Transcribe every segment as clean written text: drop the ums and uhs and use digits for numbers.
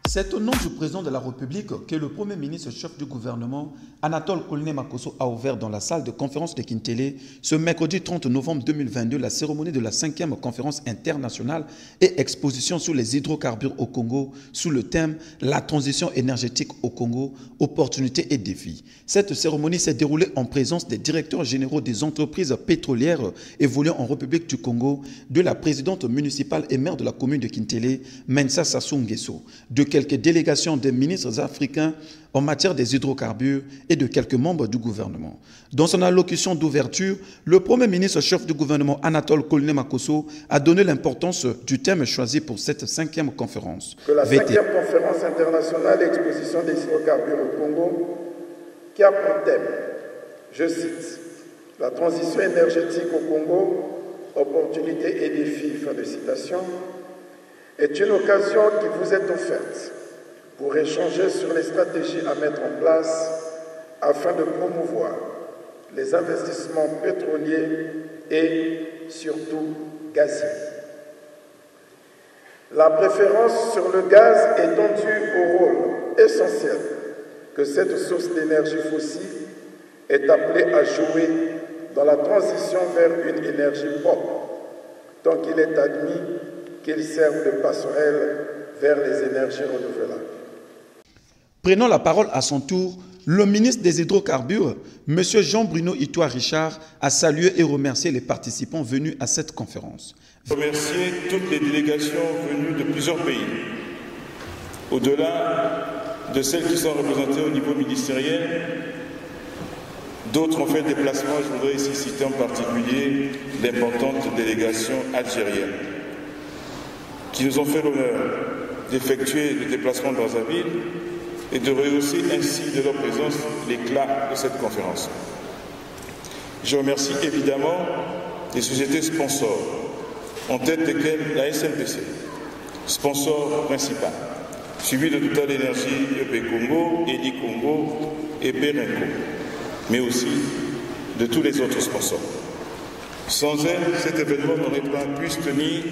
C'est au nom du président de la République que le Premier ministre chef du gouvernement, Anatole Kouliné Makosso, a ouvert dans la salle de conférence de Kintélé ce mercredi 30 novembre 2022 la cérémonie de la 5e conférence internationale et exposition sur les hydrocarbures au Congo sous le thème « La transition énergétique au Congo, opportunités et défis ». Cette cérémonie s'est déroulée en présence des directeurs généraux des entreprises pétrolières évoluant en République du Congo, de la présidente municipale et maire de la commune de Kintélé, Mensa Sassou Nguesso, de quelques délégations des ministres africains en matière des hydrocarbures et de quelques membres du gouvernement. Dans son allocution d'ouverture, le Premier ministre chef du gouvernement Anatole Kouliné Makosso a donné l'importance du thème choisi pour cette 5e conférence. Que la 5e conférence internationale exposition des hydrocarbures au Congo, qui a pour thème, je cite, « La transition énergétique au Congo, opportunités et défis », fin de citation, est une occasion qui vous est offerte pour échanger sur les stratégies à mettre en place afin de promouvoir les investissements pétroliers et surtout gaziers. La préférence sur le gaz est due au rôle essentiel que cette source d'énergie fossile est appelée à jouer dans la transition vers une énergie propre, tant qu'il est admis qu'ils servent de passerelle vers les énergies renouvelables. Prenant la parole à son tour, le ministre des Hydrocarbures, M. Jean-Bruno Itoa Richard, a salué et remercié les participants venus à cette conférence. Remercier toutes les délégations venues de plusieurs pays. Au-delà de celles qui sont représentées au niveau ministériel, d'autres ont fait des déplacements. Je voudrais ici citer en particulier l'importante délégation algérienne, qui nous ont fait l'honneur d'effectuer le déplacement dans la ville et de rehausser ainsi de leur présence l'éclat de cette conférence. Je remercie évidemment les sociétés sponsors, en tête desquelles la SNPC, sponsor principal, suivi de Total Énergie, EP Congo, Eni Congo et Berenco, mais aussi de tous les autres sponsors. Sans elles, cet événement n'aurait pas pu se tenir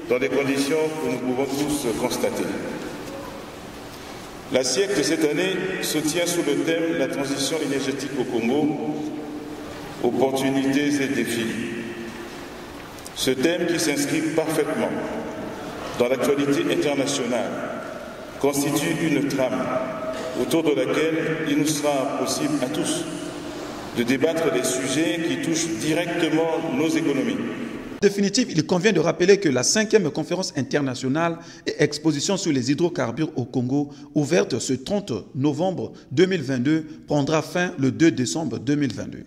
dans des conditions que nous pouvons tous constater. La SIEC de cette année se tient sous le thème « La transition énergétique au Congo, opportunités et défis ». Ce thème qui s'inscrit parfaitement dans l'actualité internationale constitue une trame autour de laquelle il nous sera possible à tous de débattre des sujets qui touchent directement nos économies. En définitive, il convient de rappeler que la 5e conférence internationale et exposition sur les hydrocarbures au Congo, ouverte ce 30 novembre 2022, prendra fin le 2 décembre 2022.